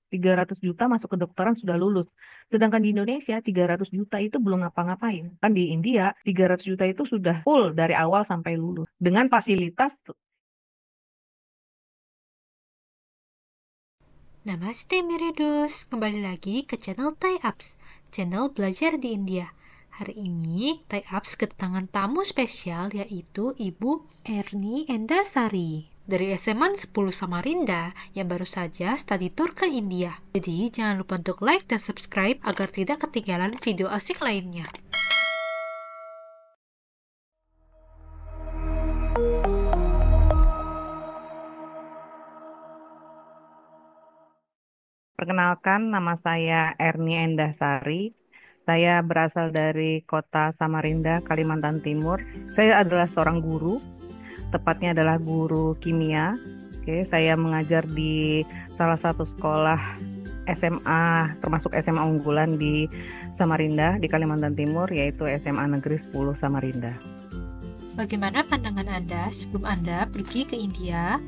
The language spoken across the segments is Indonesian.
300 juta masuk kedokteran sudah lulus. Sedangkan di Indonesia 300 juta itu belum ngapa-ngapain. Kan di India 300 juta itu sudah full dari awal sampai lulus. Dengan fasilitas. Namaste Miredos, kembali lagi ke channel Thai Apps, channel belajar di India. Hari ini Thai Apps kedatangan tamu spesial yaitu Ibu Erni Endasari dari SMA 10 Samarinda yang baru saja study tour ke India. Jadi jangan lupa untuk like dan subscribe agar tidak ketinggalan video asik lainnya. Perkenalkan, nama saya Erni Endasari. Saya berasal dari kota Samarinda, Kalimantan Timur. Saya adalah seorang guru, tepatnya adalah guru kimia. Oke, saya mengajar di salah satu sekolah SMA, termasuk SMA unggulan di Samarinda, di Kalimantan Timur, yaitu SMA Negeri 10 Samarinda. Bagaimana pandangan Anda sebelum Anda pergi ke India?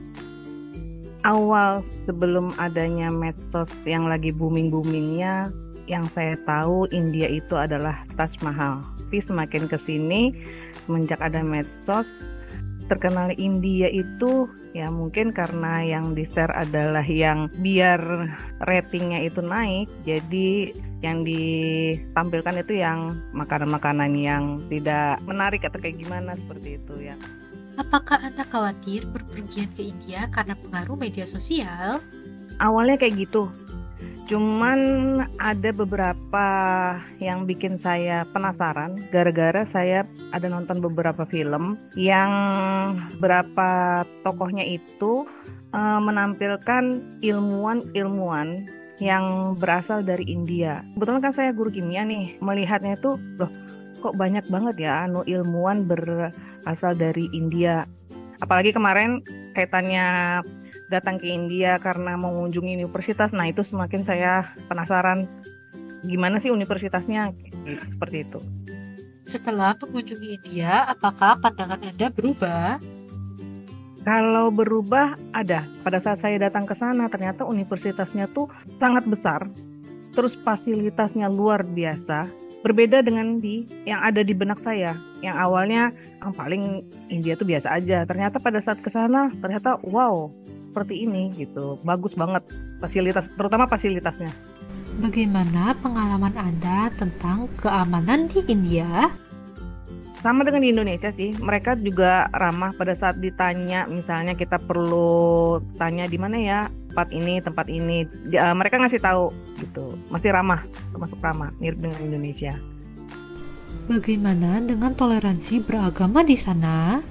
Awal sebelum adanya medsos yang lagi booming-boomingnya, yang saya tahu India itu adalah Taj Mahal. Tapi semakin ke sini, semenjak ada medsos, terkenal India itu ya mungkin karena yang di-share adalah yang biar ratingnya itu naik, jadi yang ditampilkan itu yang makanan-makanan yang tidak menarik atau kayak gimana seperti itu ya. Apakah Anda khawatir berpergian ke India karena pengaruh media sosial? Awalnya kayak gitu. Cuman ada beberapa yang bikin saya penasaran gara-gara saya ada nonton beberapa film yang beberapa tokohnya itu menampilkan ilmuwan-ilmuwan yang berasal dari India. Kebetulan kan saya guru kimia nih, melihatnya itu loh kok banyak banget ya ilmuwan berasal dari India. Apalagi kemarin kaitannya datang ke India karena mengunjungi universitas. Nah, itu semakin saya penasaran gimana sih universitasnya seperti itu. Setelah mengunjungi India, apakah pandangan Anda berubah? Kalau berubah ada. Pada saat saya datang ke sana ternyata universitasnya tuh sangat besar. Terus fasilitasnya luar biasa. Berbeda dengan yang ada di benak saya, yang awalnya paling India tuh biasa aja. Ternyata pada saat ke sana, ternyata wow, seperti ini gitu. Bagus banget fasilitas, terutama fasilitasnya. Bagaimana pengalaman Anda tentang keamanan di India? Sama dengan di Indonesia sih, mereka juga ramah pada saat ditanya, misalnya kita perlu tanya di mana ya tempat ini. Mereka ngasih tahu gitu, masih ramah, termasuk ramah, mirip dengan Indonesia. Bagaimana dengan toleransi beragama di sana?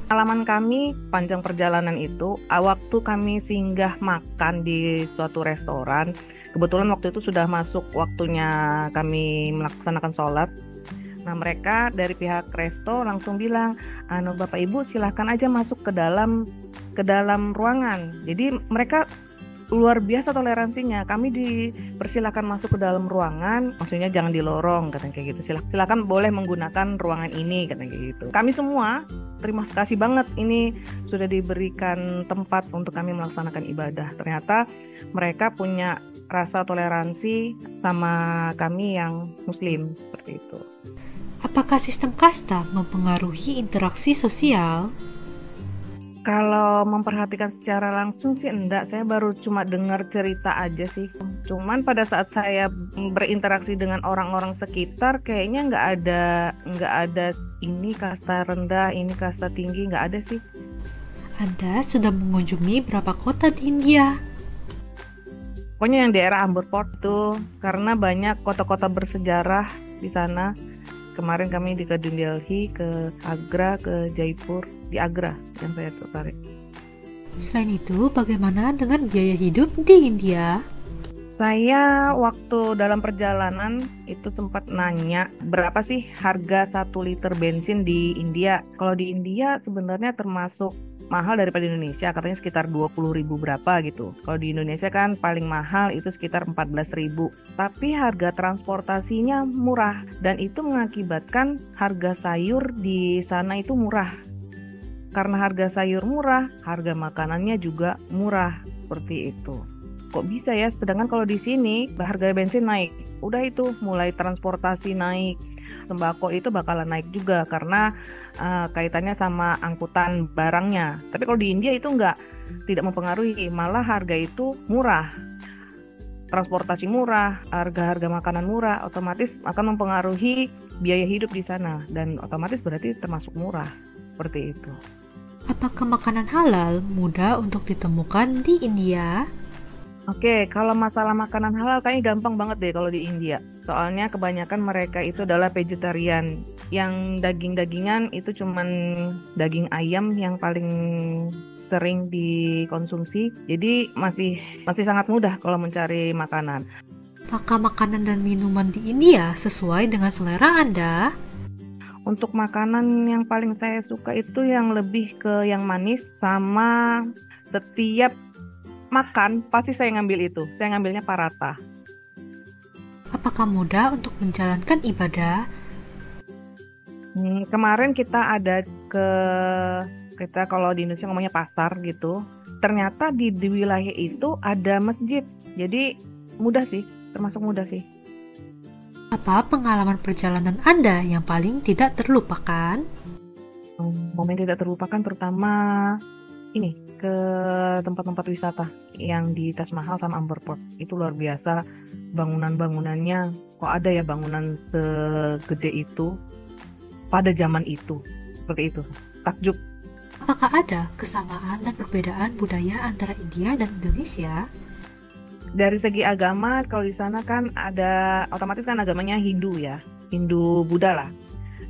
Pengalaman kami panjang perjalanan itu, waktu kami singgah makan di suatu restoran, kebetulan waktu itu sudah masuk waktunya kami melaksanakan sholat. Nah, mereka dari pihak resto langsung bilang, Bapak Ibu silahkan aja masuk ke dalam ruangan. Jadi mereka luar biasa toleransinya. Kami dipersilakan masuk ke dalam ruangan, maksudnya jangan di lorong, katanya kayak gitu. Silakan boleh menggunakan ruangan ini, katanya kayak gitu. Kami semua terima kasih banget ini sudah diberikan tempat untuk kami melaksanakan ibadah. Ternyata mereka punya rasa toleransi sama kami yang muslim seperti itu. Apakah sistem kasta mempengaruhi interaksi sosial? Kalau memperhatikan secara langsung sih enggak, saya baru cuma dengar cerita aja sih. Cuman pada saat saya berinteraksi dengan orang-orang sekitar, kayaknya nggak ada ini kasta rendah, ini kasta tinggi, nggak ada sih. Anda sudah mengunjungi berapa kota di India? Pokoknya yang daerah Amberport itu, karena banyak kota-kota bersejarah di sana. Kemarin kami di New Delhi, ke Agra, ke Jaipur, di Agra yang saya tertarik. Selain itu, bagaimana dengan biaya hidup di India? Saya waktu dalam perjalanan itu sempat nanya berapa sih harga 1 liter bensin di India. Kalau di India sebenarnya termasuk mahal daripada Indonesia, katanya sekitar 20.000 berapa gitu. Kalau di Indonesia kan paling mahal itu sekitar 14.000. Tapi harga transportasinya murah dan itu mengakibatkan harga sayur di sana itu murah. Karena harga sayur murah, harga makanannya juga murah, seperti itu. kok bisa ya? Sedangkan kalau di sini harga bensin naik, udah itu mulai transportasi naik, sembako itu bakalan naik juga karena kaitannya sama angkutan barangnya. Tapi kalau di India itu enggak, tidak mempengaruhi, malah harga itu murah. Transportasi murah, harga-harga makanan murah, otomatis akan mempengaruhi biaya hidup di sana dan otomatis berarti termasuk murah. Seperti itu. Apakah makanan halal mudah untuk ditemukan di India? Oke, kalau masalah makanan halal kayaknya gampang banget deh kalau di India. Soalnya kebanyakan mereka itu adalah vegetarian. Yang daging-dagingan itu cuman daging ayam yang paling sering dikonsumsi. Jadi masih sangat mudah kalau mencari makanan. Apakah makanan dan minuman di India sesuai dengan selera Anda? Untuk makanan yang paling saya suka itu yang lebih ke yang manis, sama setiap makan pasti saya ngambil itu. Saya ngambilnya paratha. Apakah mudah untuk menjalankan ibadah? Kemarin kita ada kita kalau di Indonesia ngomongnya pasar gitu. Ternyata di wilayah itu ada masjid. Jadi mudah sih, termasuk mudah sih. Apa pengalaman perjalanan Anda yang paling tidak terlupakan? Momen tidak terlupakan terutama ini ke tempat-tempat wisata yang di Taj Mahal sama Amber Fort. Itu luar biasa, bangunan-bangunannya. Kok ada ya bangunan segede itu pada zaman itu? Seperti itu. Takjub. Apakah ada kesamaan dan perbedaan budaya antara India dan Indonesia? Dari segi agama, kalau di sana kan ada, otomatis kan agamanya Hindu ya, Hindu Buddha lah.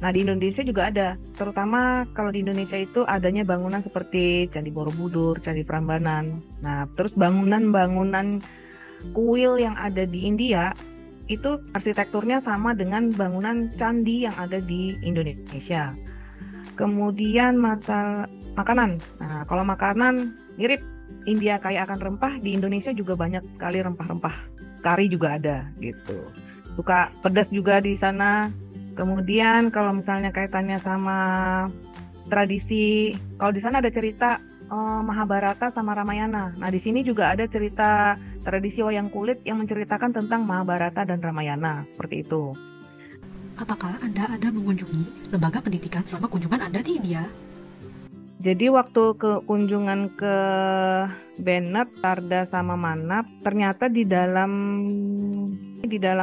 Nah di Indonesia juga ada, terutama kalau di Indonesia itu adanya bangunan seperti Candi Borobudur, Candi Prambanan. Nah terus bangunan-bangunan kuil yang ada di India, itu arsitekturnya sama dengan bangunan candi yang ada di Indonesia. Kemudian masalah makanan, nah kalau makanan mirip. India kaya akan rempah, di Indonesia juga banyak sekali rempah-rempah. Kari juga ada gitu. Suka pedas juga di sana. Kemudian kalau misalnya kaitannya sama tradisi, kalau di sana ada cerita Mahabharata sama Ramayana. Nah, di sini juga ada cerita tradisi wayang kulit yang menceritakan tentang Mahabharata dan Ramayana, seperti itu. Apakah Anda ada mengunjungi lembaga pendidikan selama kunjungan Anda di India? Jadi waktu kunjungan ke Bennett, Sarda sama Manap, ternyata di dalam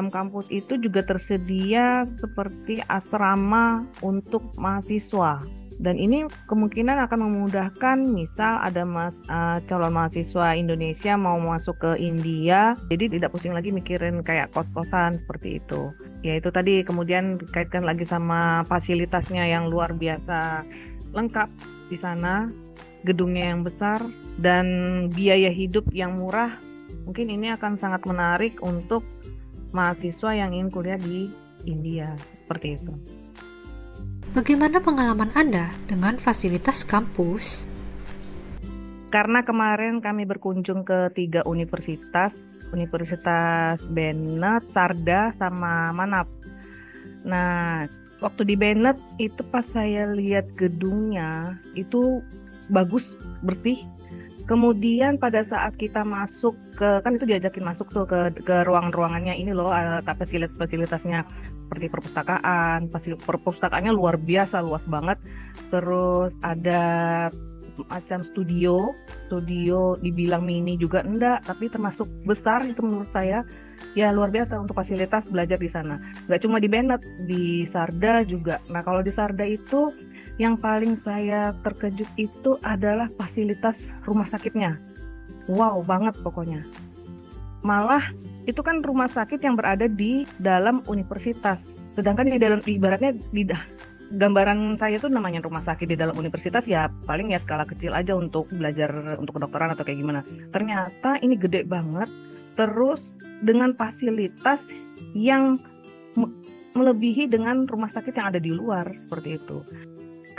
kampus itu juga tersedia seperti asrama untuk mahasiswa. Dan ini kemungkinan akan memudahkan misal ada calon mahasiswa Indonesia mau masuk ke India, jadi tidak pusing lagi mikirin kayak kos-kosan seperti itu. Ya itu tadi, kemudian dikaitkan lagi sama fasilitasnya yang luar biasa lengkap di sana, gedungnya yang besar dan biaya hidup yang murah. Mungkin ini akan sangat menarik untuk mahasiswa yang ingin kuliah di India, seperti itu. Bagaimana pengalaman Anda dengan fasilitas kampus? Karena kemarin kami berkunjung ke 3 universitas Bennett, Sarda, sama Manap. Nah, waktu di Bennett itu pas saya lihat gedungnya itu bagus, bersih. Kemudian pada saat kita masuk kan itu diajakin masuk tuh ke ruangan-ruangannya, ini loh fasilitasnya seperti perpustakaan. Perpustakaannya luar biasa, luas banget. Terus ada macam studio dibilang mini juga enggak, tapi termasuk besar itu menurut saya. Ya luar biasa untuk fasilitas belajar di sana. Nggak cuma di Bennett, di Sarda juga. Nah kalau di Sarda itu yang paling saya terkejut itu adalah fasilitas rumah sakitnya. Wow banget pokoknya. Malah itu kan rumah sakit yang berada di dalam universitas. Sedangkan di dalam, ibaratnya gambaran saya tuh namanya rumah sakit di dalam universitas ya paling ya skala kecil aja untuk belajar untuk kedokteran atau kayak gimana. Ternyata ini gede banget. Terus dengan fasilitas yang melebihi dengan rumah sakit yang ada di luar, seperti itu.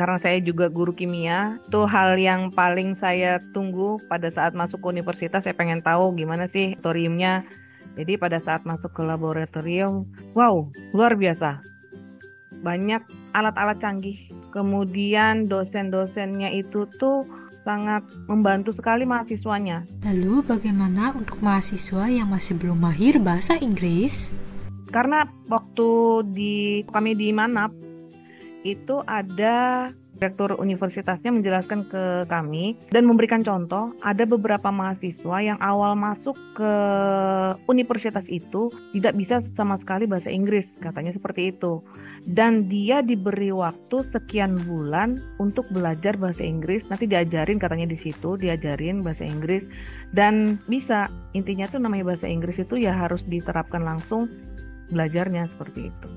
Karena saya juga guru kimia, itu hal yang paling saya tunggu pada saat masuk ke universitas. Saya pengen tahu gimana sih laboratoriumnya. Jadi pada saat masuk ke laboratorium, wow, luar biasa. Banyak alat-alat canggih. Kemudian dosen-dosennya itu tuh sangat membantu sekali mahasiswanya. Lalu bagaimana untuk mahasiswa yang masih belum mahir bahasa Inggris? Karena waktu kami di Manap itu ada direktur universitasnya menjelaskan ke kami dan memberikan contoh, ada beberapa mahasiswa yang awal masuk ke universitas itu tidak bisa sama sekali bahasa Inggris, katanya seperti itu. Dan dia diberi waktu sekian bulan untuk belajar bahasa Inggris, nanti diajarin katanya di situ, diajarin bahasa Inggris dan bisa. Intinya tuh namanya bahasa Inggris itu ya harus diterapkan langsung belajarnya seperti itu.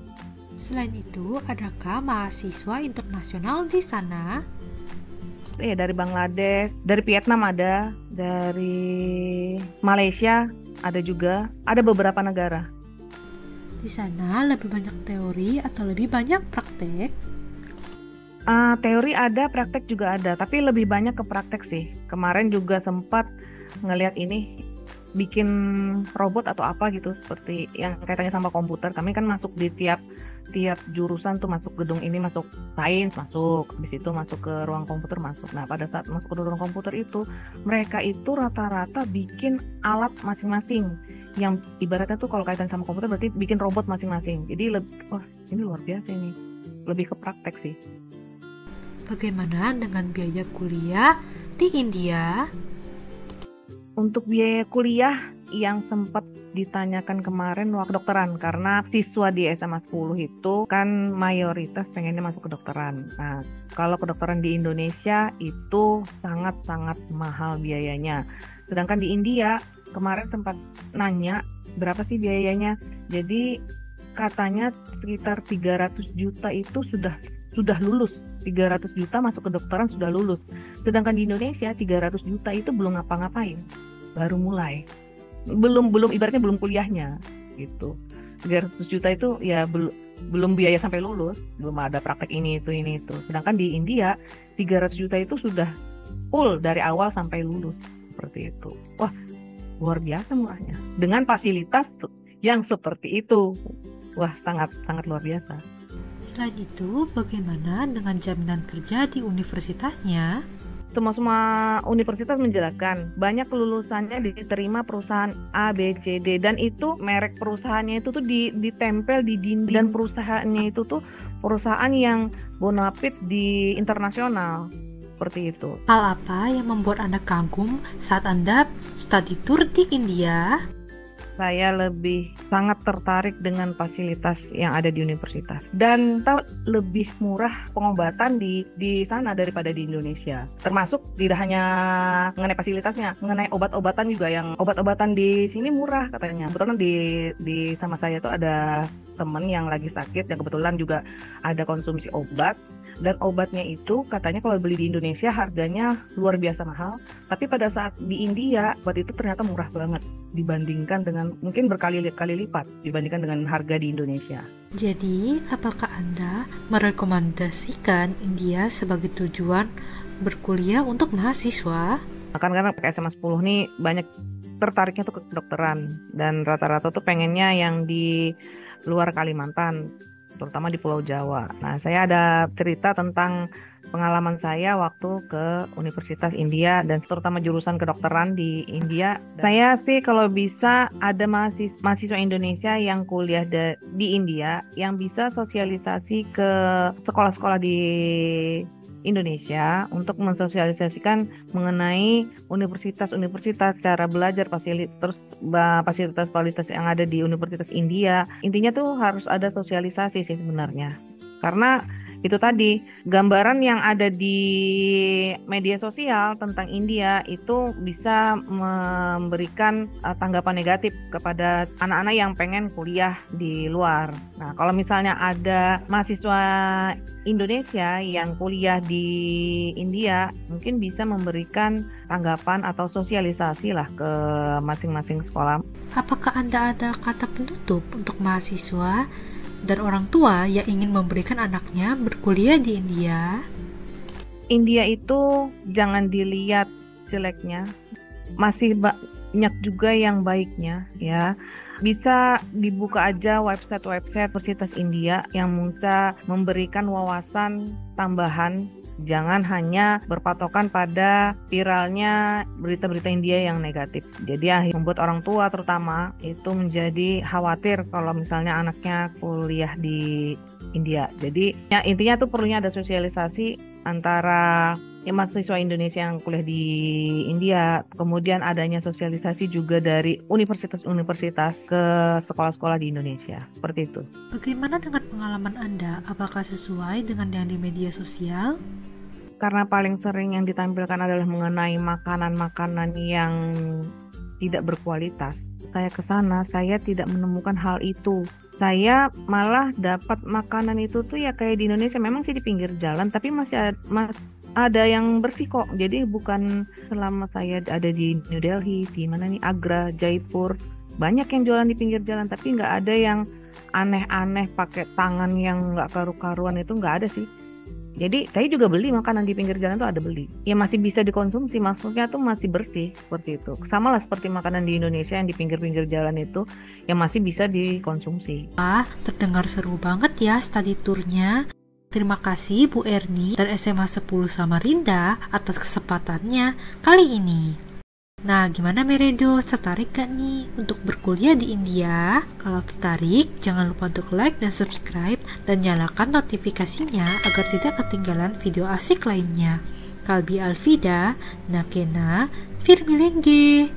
Selain itu, adakah mahasiswa internasional di sana? Dari Bangladesh, dari Vietnam ada, dari Malaysia ada juga, ada beberapa negara. Di sana lebih banyak teori atau lebih banyak praktek? Teori ada, praktek juga ada, tapi lebih banyak ke praktek sih. Kemarin juga sempat ngelihat ini, bikin robot atau apa gitu, seperti yang kaitannya sama komputer. Kami kan masuk di tiap jurusan tuh, masuk gedung ini, masuk sains masuk, habis itu masuk ke ruang komputer masuk. Nah pada saat masuk ke ruang komputer itu, mereka itu rata-rata bikin alat masing-masing, yang ibaratnya tuh kalau kaitan sama komputer berarti bikin robot masing-masing. Jadi wah ini luar biasa ini, lebih ke praktek sih. Bagaimana dengan biaya kuliah di India? Untuk biaya kuliah yang sempat ditanyakan kemarin waktu kedokteran, karena siswa di SMA 10 itu kan mayoritas pengennya masuk kedokteran. Nah, kalau kedokteran di Indonesia itu sangat-sangat mahal biayanya. Sedangkan di India kemarin sempat nanya berapa sih biayanya. Jadi katanya sekitar 300 juta itu sudah lulus. 300 juta masuk kedokteran sudah lulus. Sedangkan di Indonesia 300 juta itu belum ngapa-ngapain, baru mulai. Belum ibaratnya belum kuliahnya gitu. 300 juta itu ya belum biaya sampai lulus, belum ada praktek ini itu. Sedangkan di India 300 juta itu sudah full dari awal sampai lulus, seperti itu. Wah, luar biasa murahnya. Dengan fasilitas yang seperti itu. Wah, sangat luar biasa. Selain itu, bagaimana dengan jaminan kerja di universitasnya? Semua universitas menjelaskan banyak lulusannya diterima perusahaan A, B, C, D, dan itu merek perusahaannya itu tuh ditempel di dinding, dan perusahaannya itu tuh perusahaan yang bonafit di internasional, seperti itu. Hal apa yang membuat Anda kagum saat Anda study tour di India? Saya lebih sangat tertarik dengan fasilitas yang ada di universitas, dan lebih murah pengobatan di sana daripada di Indonesia. Termasuk tidak hanya mengenai fasilitasnya, mengenai obat-obatan juga, yang obat-obatan di sini murah katanya. Kebetulan di sama saya tuh ada teman yang lagi sakit, yang kebetulan juga ada konsumsi obat. Dan obatnya itu katanya kalau beli di Indonesia harganya luar biasa mahal, tapi pada saat di India obat itu ternyata murah banget dibandingkan dengan, mungkin berkali-kali lipat dibandingkan dengan harga di Indonesia. Jadi, apakah Anda merekomendasikan India sebagai tujuan berkuliah untuk mahasiswa? Karena SMA 10 nih banyak tertariknya tuh ke kedokteran, dan rata-rata tuh pengennya yang di luar Kalimantan, terutama di Pulau Jawa. Nah, saya ada cerita tentang pengalaman saya waktu ke Universitas India, dan terutama jurusan kedokteran di India. Saya sih kalau bisa ada mahasiswa Indonesia yang kuliah di India yang bisa sosialisasi ke sekolah-sekolah di Indonesia untuk mensosialisasikan mengenai universitas-universitas, cara belajar, fasilitas yang ada di Universitas India. Intinya tuh harus ada sosialisasi sih sebenarnya. Karena itu tadi, gambaran yang ada di media sosial tentang India itu bisa memberikan tanggapan negatif kepada anak-anak yang pengen kuliah di luar. Nah, kalau misalnya ada mahasiswa Indonesia yang kuliah di India, mungkin bisa memberikan tanggapan atau sosialisasi lah ke masing-masing sekolah. Apakah Anda ada kata penutup untuk mahasiswa dan orang tua yang ingin memberikan anaknya berkuliah di India? India itu jangan dilihat jeleknya, masih banyak juga yang baiknya ya. Bisa dibuka aja website Universitas India yang bisa memberikan wawasan tambahan Jangan hanya berpatokan pada viralnya berita-berita India yang negatif. Jadi membuat orang tua terutama itu menjadi khawatir kalau misalnya anaknya kuliah di India. Jadi ya, intinya tuh perlunya ada sosialisasi antara mahasiswa Indonesia yang kuliah di India, kemudian adanya sosialisasi juga dari universitas-universitas ke sekolah-sekolah di Indonesia, seperti itu. Bagaimana dengan pengalaman Anda? Apakah sesuai dengan yang di media sosial? Karena paling sering yang ditampilkan adalah mengenai makanan-makanan yang tidak berkualitas. Saya ke sana, saya tidak menemukan hal itu. Saya malah dapat makanan itu tuh ya kayak di Indonesia, memang sih di pinggir jalan, tapi masih ada yang bersih kok. Jadi bukan selama saya ada di New Delhi, di mana nih, Agra, Jaipur, banyak yang jualan di pinggir jalan, tapi nggak ada yang aneh-aneh pakai tangan yang nggak karu-karuan, itu nggak ada sih. Jadi saya juga beli makanan di pinggir jalan tuh, ada beli. Ya masih bisa dikonsumsi, maksudnya tuh masih bersih seperti itu. Sama lah seperti makanan di Indonesia yang di pinggir-pinggir jalan itu, yang masih bisa dikonsumsi. Terdengar seru banget ya study tournya. Terima kasih Bu Erni dan SMA 10 Samarinda atas kesempatannya kali ini. Nah, gimana Meredo? Tertarik gak nih untuk berkuliah di India? Kalau tertarik, jangan lupa untuk like dan subscribe dan nyalakan notifikasinya agar tidak ketinggalan video asik lainnya. Kalbi Alfida, Nakena, Firmilengge.